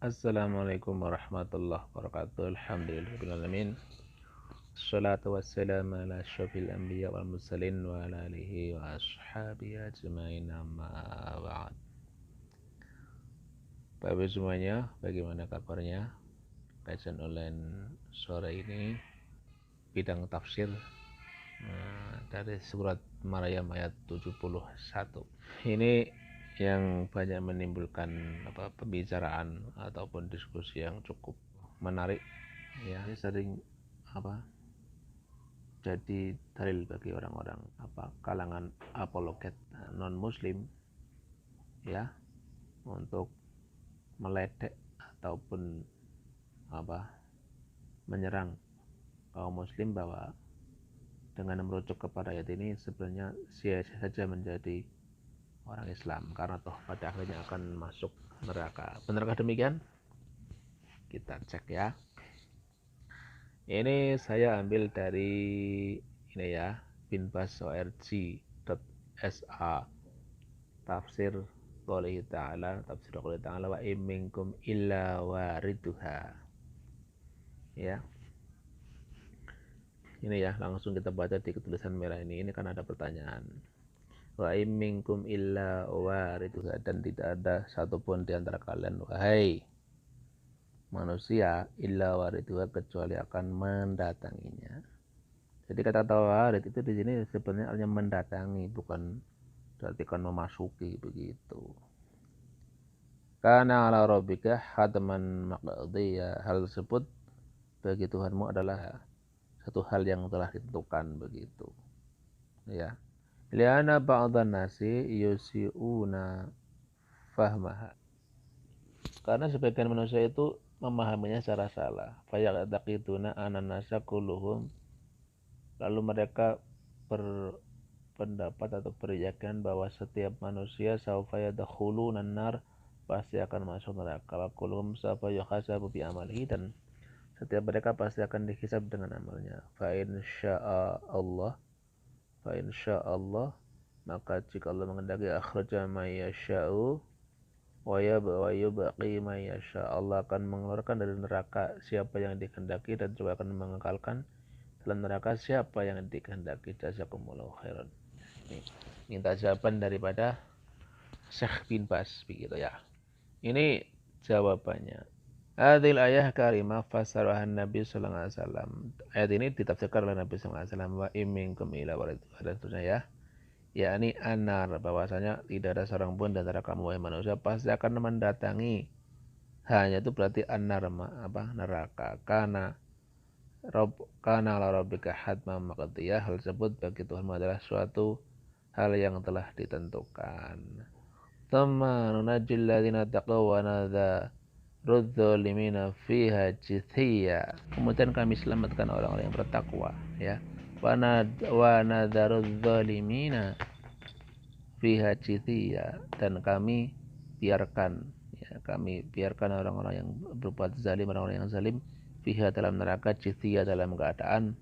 Assalamualaikum warahmatullahi wabarakatuh. Alhamdulillahirabbil alamin. Assalatu wassalamu ala asyrafil anbiya wal mursalin wa ala alihi wa ashabihi ajmain amma ba'd. Bapak Ibu semuanya, bagaimana kabarnya? Kajian online sore ini bidang tafsir dari surat Maryam ayat 71. Ini yang banyak menimbulkan pembicaraan ataupun diskusi yang cukup menarik, ya. Ini sering jadi dalil bagi orang-orang kalangan apologet non muslim, ya, untuk meledek ataupun menyerang kaum muslim bahwa dengan merujuk kepada ayat ini sebenarnya sia-sia saja menjadi orang Islam karena toh pada akhirnya akan masuk neraka. Benarkah demikian? Kita cek ya. Ini saya ambil dari ini ya, binbas.org.sa, tafsir qoulihi ta'ala, tafsir qoulihi ta'ala wa in minkum illa wariduha. Ya. Ini ya, langsung kita baca di tulisan merah ini. Ini kan ada pertanyaan. Wa in minkum illa wariduha, dan tidak ada satupun di antara kalian wahai manusia illa wariduha kecuali akan mendatanginya. Jadi kata warid itu di sini sebenarnya artinya mendatangi, bukan berarti kan memasuki begitu. Kana ala rabbika hatman maqdiya, hal tersebut bagi Tuhanmu adalah satu hal yang telah ditentukan begitu. Ya. Liana ba'dhan nasi yusiuna fahmaha. Karena sebagian manusia itu memahaminya secara salah. Fayaqtaqiduna anannasa kulluhum, lalu mereka berpendapat atau berkeyakinan bahwa setiap manusia saufa yadkhuluna nar, pasti akan masuk neraka. Wa kulluhum saufa yuhasabu bi amalihi, dan setiap mereka pasti akan dihisab dengan amalnya. Fa insya Allah, maka jika Allah menghendaki, akhraja may yasha'u wa yubqi may yasha', Allah akan mengeluarkan dari neraka siapa yang dikehendaki dan juga akan mengekalkan dalam neraka siapa yang dikehendaki. Jazakumullahu khairan. Ini minta jawaban daripada Syekh bin Bas begitu ya. Ini jawabannya. Hadil ayah karimah fasarahan Nabi sallallahu alaihi wasallam. Ayat ini ditafsirkan oleh Nabi sallallahu alaihi wasallam, wa imminkum ila waridha, dan seterusnya ya. Yakni anar, bahwasanya tidak ada seorang pun di antara kamu wahai manusia pasti akan mendatangi. Hanya itu berarti anar neraka. Kana la rabbika hatman maqdiyah, hal tersebut bagi Tuhanmu adalah suatu hal yang telah ditentukan. Tsumma nunajjil ladzina taqaw wa nadharu dzalimina fiha jithiya. Kemudian kami selamatkan orang-orang yang bertakwa, ya. Wa nadharu dzalimina fiha jithiya, dan kami biarkan orang-orang yang berbuat zalim, orang-orang yang zalim, fiha dalam neraka, jithiya dalam keadaan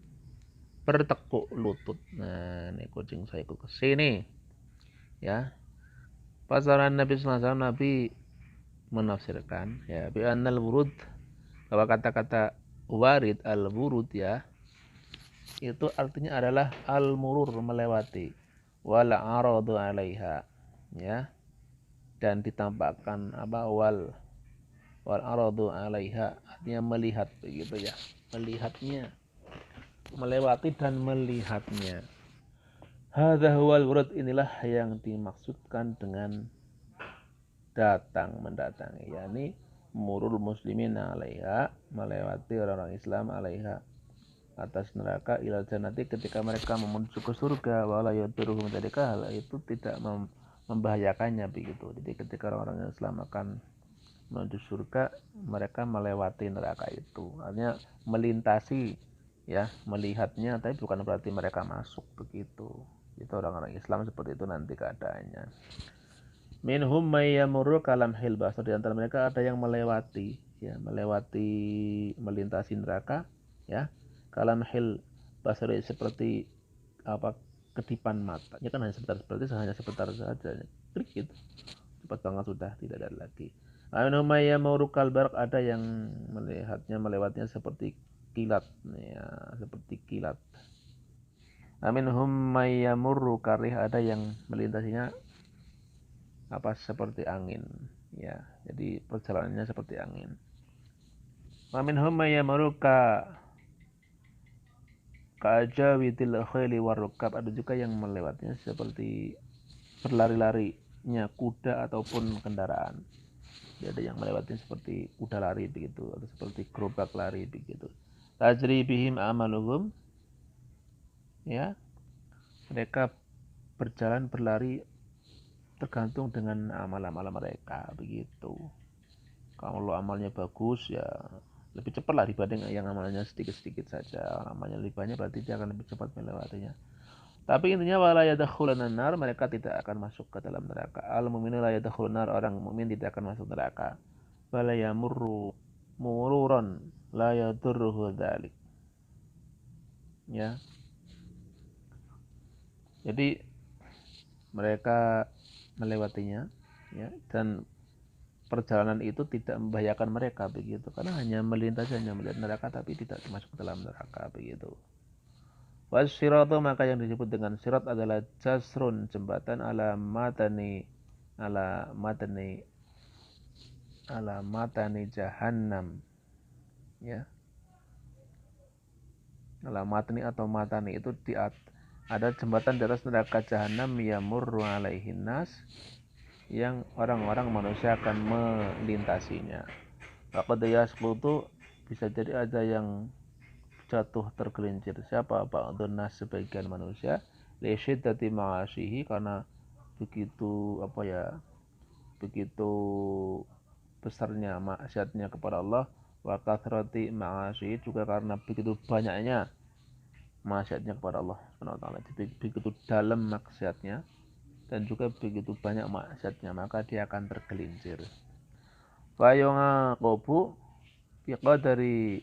bertekuk lutut. Nah, ini kucing saya ikut ke sini, ya. Pasaran Nabi sallallahu alaihi wasallam, Nabi menafsirkan ya bi annal wurud, bahwa kata-kata warid, al wurud ya, itu artinya adalah al murur, melewati, wal aradu alaiha, ya, dan ditampakkan wal aradu alaiha artinya melihat begitu ya, melihatnya, melewati dan melihatnya. Hadza huwal wurud, inilah yang dimaksudkan dengan mendatangi, yakni murul muslimin alaiha, melewati orang-orang Islam alaiha, atas neraka, ilal jannati, ketika mereka menuju ke surga, wala yaduruhum dzalika, hal itu tidak membahayakannya begitu. Jadi ketika orang-orang Islam akan menuju surga, mereka melewati neraka itu, artinya melintasi, ya, melihatnya, tapi bukan berarti mereka masuk begitu. Itu orang-orang Islam seperti itu nanti keadaannya. Minhum may yamurru kalam hil basar, di antara mereka ada yang melewati, ya, melintasi neraka, ya, kalam hil basar, seperti kedipan mata. Ya kan hanya sebentar saja, klik gitu, cepat banget sudah tidak ada lagi. Aminhum may yamurru kalbarq, ada yang melihatnya melewatnya seperti kilat, ya, seperti kilat. Aminhum may yamurru karih, ada yang melintasinya apa seperti angin, ya. Jadi perjalanannya seperti angin. Aminhum may yamurru ka'ajawidil khayli warrukab, ada juga yang melewatnya seperti berlari-larinya kuda ataupun kendaraan. Jadi ada yang melewati seperti kuda lari begitu, atau seperti gerobak lari begitu. Tajri bihim amaluhum, ya, mereka berjalan berlari tergantung dengan amal-amal mereka begitu. Kalau amalnya bagus ya lebih cepat lah dibanding yang amalnya sedikit-sedikit saja. Amalnya lebih banyak berarti dia akan lebih cepat melewatinya. Tapi intinya wala yadkhuluna nar, mereka tidak akan masuk ke dalam neraka. Al mu'minu la yadkhuluna nar, orang mukmin tidak akan masuk neraka. Wala yamurru mururan la yadurruhu dzalik. Ya. Jadi mereka melewatinya, ya, dan perjalanan itu tidak membahayakan mereka begitu, karena hanya melintas, hanya melihat neraka tapi tidak masuk ke dalam neraka begitu. Wasyiratu, maka yang disebut dengan sirat adalah jasrun, jembatan, ala matani jahannam, ya. Ala matni atau matani itu ada jembatan di atas neraka jahanam, yamurru alaihin nas, yang orang-orang manusia akan melintasinya. Faqad yasqutu, bisa jadi ada yang jatuh tergelincir. Siapa? Ba'dun nas, sebagian manusia, li syiddati ma'asyihi, karena begitu begitu besarnya maksiatnya kepada Allah, wa kathrati ma'asyihi, juga karena begitu banyaknya maksiatnya kepada Allah Subhanahu wa taala. Begitu dalam maksiatnya dan juga begitu banyak maksiatnya, maka dia akan tergelincir. Fa yunaqabu biqadari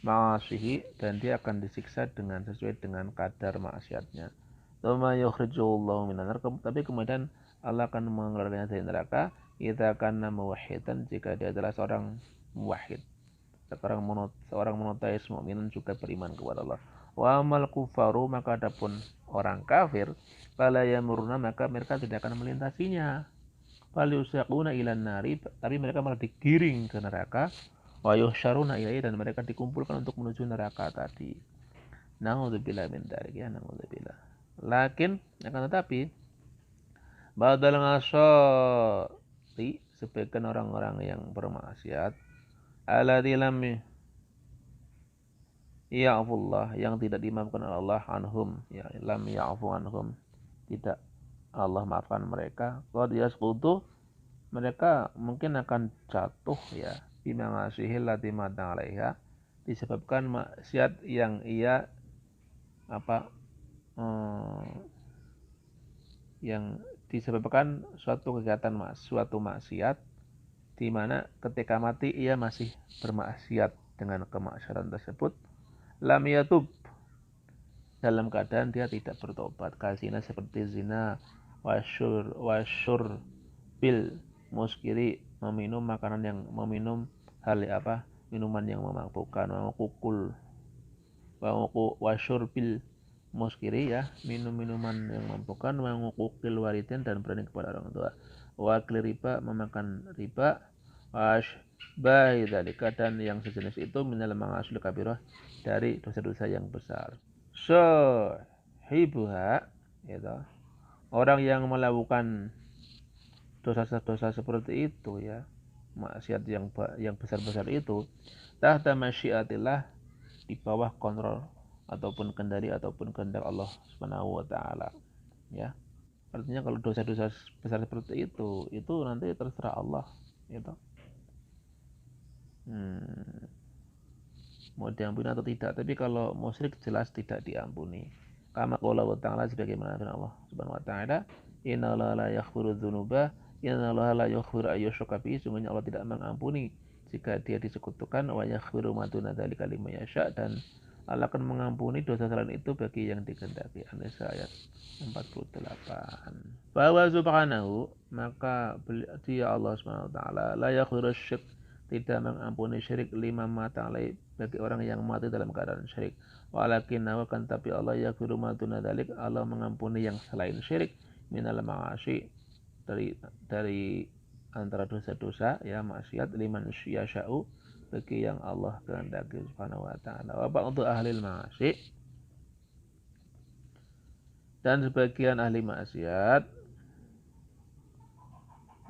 ma'asihi, dan dia akan disiksa dengan sesuai dengan kadar maksiatnya. Tsumma yukhrijullahu minan nar, tapi kemudian Allah akan mengeluarkannya dari neraka. Idza kana muwahhidan, jika dia adalah seorang muwahhid, seorang monoteis mukmin juga beriman kepada Allah. Wa amal kufaru, maka adapun orang kafir, fala yamuruna, maka mereka tidak akan melintasinya. Fal yusaquna ilan nari, tapi mereka malah digiring ke neraka. Wa yuhsyaruna ilaihi, dan mereka dikumpulkan untuk menuju neraka tadi. Naudzubillah min dzalik, ya, naudzubillah. Lakin akan tetapi badal ngasati, sebagian orang-orang yang bermaksiat, alladzi lam ya'fullah, yang tidak dimaafkan oleh Allah, anhum, ya, lam ya'fu anhum, tidak Allah maafkan mereka. Qad yasqutu, mereka mungkin akan jatuh, ya, bima ngasihil lati mata alaiha, disebabkan maksiat yang ia yang disebabkan suatu kegiatan suatu maksiat, di mana ketika mati ia masih bermaksiat dengan kemaksiatan tersebut. Lam yatub, dalam keadaan dia tidak bertobat. Kasina, seperti zina, wasyur bil muskiri, meminum makanan yang minuman yang memabukkan, memukul, wasyur bil muskiri, ya, minum minuman yang memabukkan, mengukil waridin, dan berani kepada orang tua, wakil riba, memakan riba, bayi dzalika, dan yang sejenis itu, minal ma'asil kabirah, dari dosa-dosa yang besar. Sahibuha, gitu, orang yang melakukan dosa-dosa seperti itu, ya, maksiat yang besar-besar itu, tahta masyiatillah, di bawah kontrol ataupun kendali ataupun kehendak Allah Subhanahu wa taala, ya. Artinya kalau dosa-dosa besar seperti itu nanti terserah Allah, gitu. Mau diampuni atau tidak, tapi kalau musyrik jelas tidak diampuni. Kama qala wa ta'ala, sebagaimana firman Allah Subhanahu wa taala, innallaha la yaghfiru dzunuba, innallaha la yaghfiru ayyushraka bihi, sungguhnya Allah tidak mengampuni jika dia disekutukan, wa yaghfiru ma duna dzalika liman yasha, dan Allah akan mengampuni dosa selain itu bagi yang dikehendaki. An-Nisa ayat 48. Bahwa subhanahu, maka dia Allah SWT la yaghfiru syirk, tidak mengampuni syirik lima mata alai, bagi orang yang mati dalam keadaan syirik. Walakin akan tapi Allah yaghfiru ma duna dzalik, Allah mengampuni yang selain syirik minal ma'asi, dari antara dosa-dosa ya maksiat, liman yasha'u, bagi yang Allah kehendaki subhanahu wa ta'ala. Wa ba'du ahli ma'asi, dan sebagian ahli maksiat,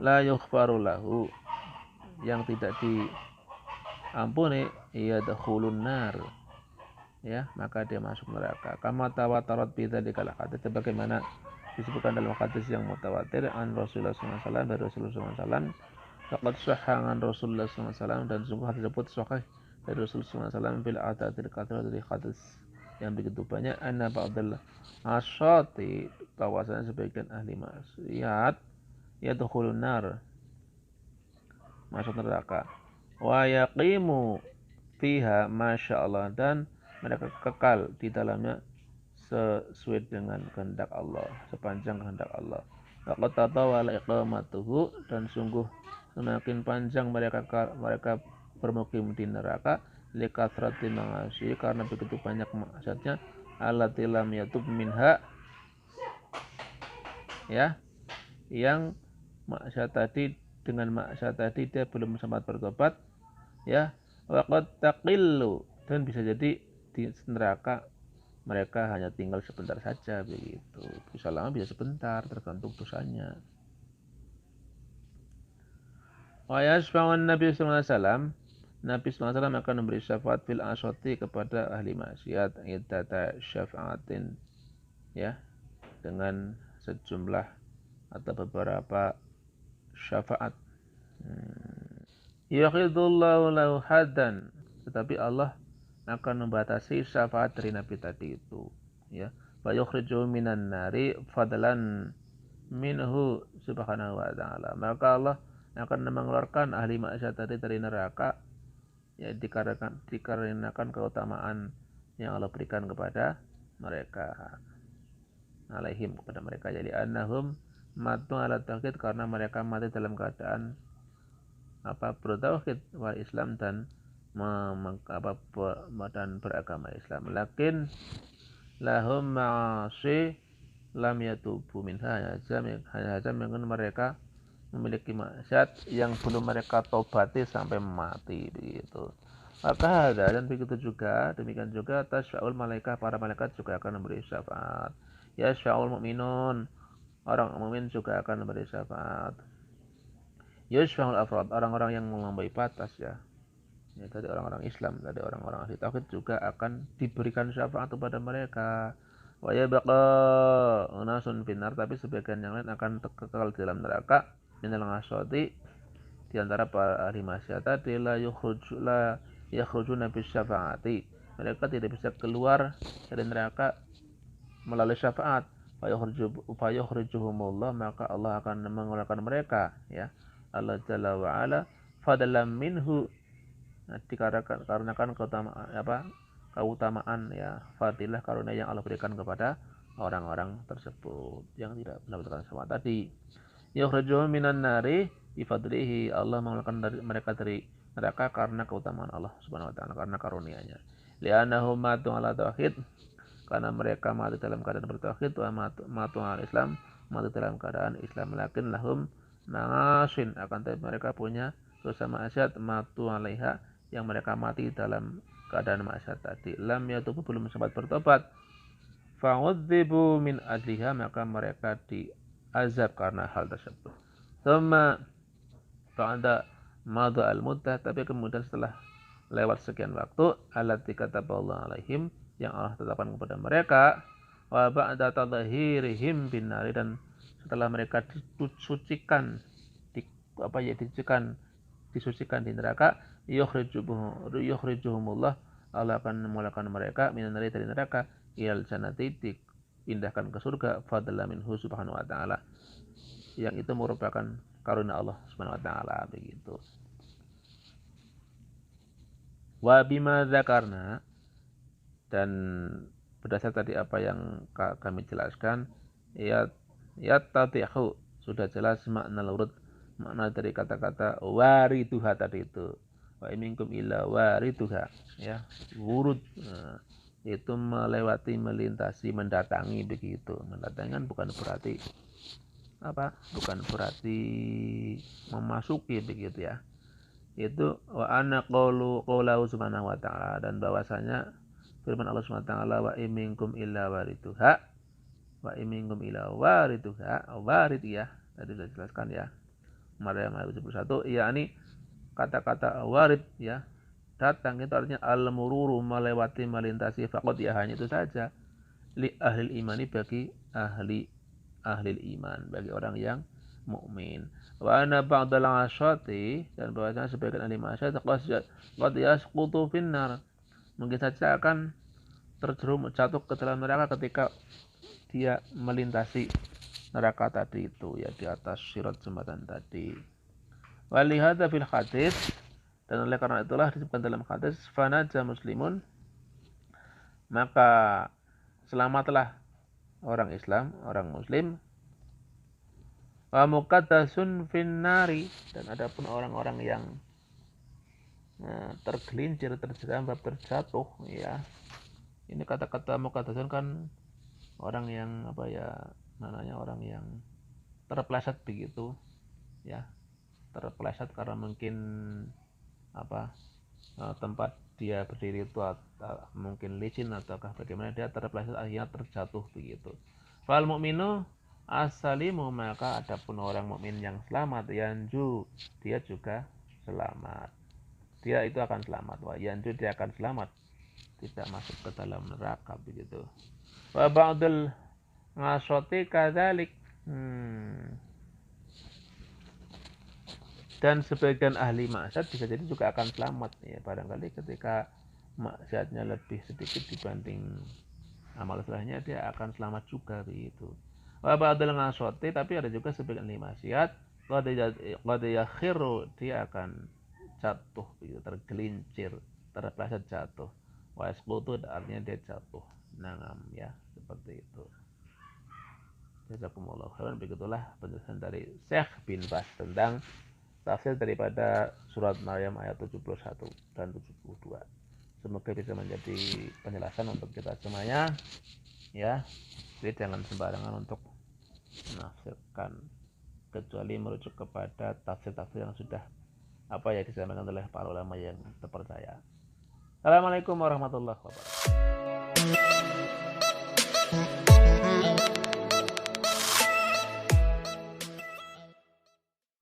la yughfaru lahu, yang tidak diampuni, yadkhulun nar, ya maka dia masuk neraka. Kama tawatarat bidzalika al-hadits, sebagaimana disebutkan dalam hadis yang mutawatir an Rasulullah SAW, dari Rasulullah SAW. Faqad sahha an Rasulullah SAW, dan sungguh hadis tersebut sahih dari Rasulullah SAW bil adatil katsirah, dari hadis yang begitu banyak, anna ba'dal asyati, bahwasanya sebagian ahli maksiat yadkhulun nar, masuk neraka, wa yaqimu fiha masyaallah, dan mereka kekal di dalamnya sesuai dengan kehendak Allah, sepanjang kehendak Allah. Waqad tatawala iqamatuhu, dan sungguh semakin panjang mereka bermukim di neraka, likathrati ma'asi, karena begitu banyak maksiatnya, allati lam yatub minha, ya yang maksiat tadi, dengan maksiat tadi dia belum sempat bertobat, ya. Waqad taqillu, dan bisa jadi di neraka mereka hanya tinggal sebentar saja, begitu. Bisa lama, bisa sebentar, tergantung dosanya. Wa yashfa'un Nabi sallallahu alaihi wasallam, Nabi sallallahu alaihi wasallam akan memberi syafaat fil asyati, kepada ahli maksiat, iddata syafaatin, ya dengan sejumlah atau beberapa syafaat. Yakhidullahu lahu haddan, tetapi Allah akan membatasi syafaat dari Nabi tadi itu, ya. Wa yukhrijuhu minan nari fadlan minhu subhanahu wa ta'ala, maka Allah akan mengeluarkan ahli maksiat tadi dari neraka, ya dikarenakan keutamaan yang Allah berikan kepada mereka, alaihim, kepada mereka, jadi annahum matu ala tauhid, karena mereka mati dalam keadaan bertauhid wal Islam, dan beragama Islam. Lakin lahum ma'asi lam yatubu minha, hanya saja mereka memiliki maksiat yang belum mereka tobati sampai mati, begitu. Maka dan begitu juga, demikian juga tasyaul malaikat, para malaikat juga akan memberi syafaat. Ya syaul mu'minun, orang mukmin juga akan memberi syafaat. Yusfaul afrad, orang-orang yang melampaui batas, ya tadi orang-orang Islam, tadi orang-orang ahli tauhid juga akan diberikan syafaat kepada mereka. Wa yabqa unasun finnar, tapi sebagian yang lain akan kekal di dalam neraka, minal ngasati, di antara para ahli maksiat tadi, la yakhrujuna bis syafaati, mereka tidak bisa keluar dari neraka melalui syafaat. Fa yukhrijuhumullah, maka Allah akan mengeluarkan mereka, ya Allah Jalla wa Ala, fadlan minhu, dikarenakan keutamaan, ya fadilah, karunia yang Allah berikan kepada orang-orang tersebut yang tidak mendapatkan syafaat tadi. Yukhrijuhum minan nari bifadlihi, Allah mengeluarkan mereka dari neraka karena keutamaan Allah Subhanahu wa taala, karena karunia-Nya. Li'annahum matu ala tauhid, karena mereka mati dalam keadaan bertauhid, wa matu ala Islam, mati dalam keadaan Islam. Lakin lahum ma'asin, akan tetapi mereka punya dosa maksiat, matu alaiha, yang mereka mati dalam keadaan maksiat tadi, lam yatubu, belum sempat bertobat, fa'udzibu min ajliha, maka mereka diazab karena hal tersebut. Tsumma ba'da madha al-muddah, tapi kemudian setelah lewat sekian waktu, allati kataballahu alaihim, yang Allah tetapkan kepada mereka, wa ba'da tadhhirihim bin nari, dan setelah mereka disucikan disucikan di neraka, yukhrijuhumullah, Allah akan mengeluarkan mereka minan nari, dari neraka, ilal jannati, dipindahkan ke surga, fadlan minhu subhanahu wa ta'ala, yang itu merupakan karunia Allah subhanahu wa ta'ala, begitu. Wa bima dzakarna, Dan berdasar tadi apa yang kami jelaskan, ya tatihu sudah jelas makna lurut, makna dari kata-kata warithuha tadi itu. Wa minkum illa warithuha, ya, wurud, itu melewati, melintasi, mendatangi begitu. Mendatangi kan bukan berarti apa? Bukan berarti memasuki begitu ya. Itu wa ana qaulahu subhanahu wa ta'ala, dan bahwasanya firman Allah Subhanahu wa taala, wa minkum illa warithuha, wa minkum illa warithuha, warid ya. Tadi sudah dijelaskan ya. Maryam ayat 71, yakni kata-kata warid ya, datang itu artinya al-mururu, melewati, melintasi, faqad ya, hanya itu saja, li ahli imani, bagi ahli iman, bagi orang yang mukmin. Wa ana ba'dal asyati, dan bahwasanya sebagian ahli masyad qad yasqutu finnar, mungkin saja akan terjerumus, jatuh ke dalam neraka ketika dia melintasi neraka tadi itu ya, di atas sirat jembatan tadi. Walihada fil hadis, dan oleh karena itulah disebutkan dalam hadis, fanaja muslimun, maka selamatlah orang Islam, orang muslim, wa muqaddasun finnari, dan adapun orang-orang yang tergelincir, terjerambab, terjatuh ya. Ini kata-kata muqaddasun kan orang yang apa ya namanya, orang yang terpleset begitu ya, terpleset karena mungkin apa, tempat dia berdiri itu mungkin licin ataukah bagaimana, dia terpleset akhirnya terjatuh begitu. Fal mu'minu as-salimu, maka adapun orang mukmin yang selamat, yanju, dia juga selamat, dia itu akan selamat. Wa yanju, dia akan selamat, tidak masuk ke dalam neraka begitu. Wa ba'dul ngasoti kadzalik, dan sebagian ahli maksiat bisa jadi juga akan selamat ya, barangkali ketika maksiatnya lebih sedikit dibanding amal salehnya, dia akan selamat juga begitu. Wa ba'dul ngasoti, tapi ada juga sebagian ahli maksiat qad yakhiru, dia akan jatuh begitu, tergelincir, terpleset jatuh. Wa yasqutu, artinya dia jatuh, nangam ya, seperti itu. Jazakumullah khairan. Begitulah penjelasan dari Syekh bin Baz tentang tafsir daripada surat Maryam ayat 71 dan 72. Semoga bisa menjadi penjelasan untuk kita semuanya ya. Jadi jangan sembarangan untuk menafsirkan, kecuali merujuk kepada tafsir-tafsir yang sudah apa ya disampaikan oleh para ulama yang terpercaya. Assalamualaikum warahmatullahi wabarakatuh.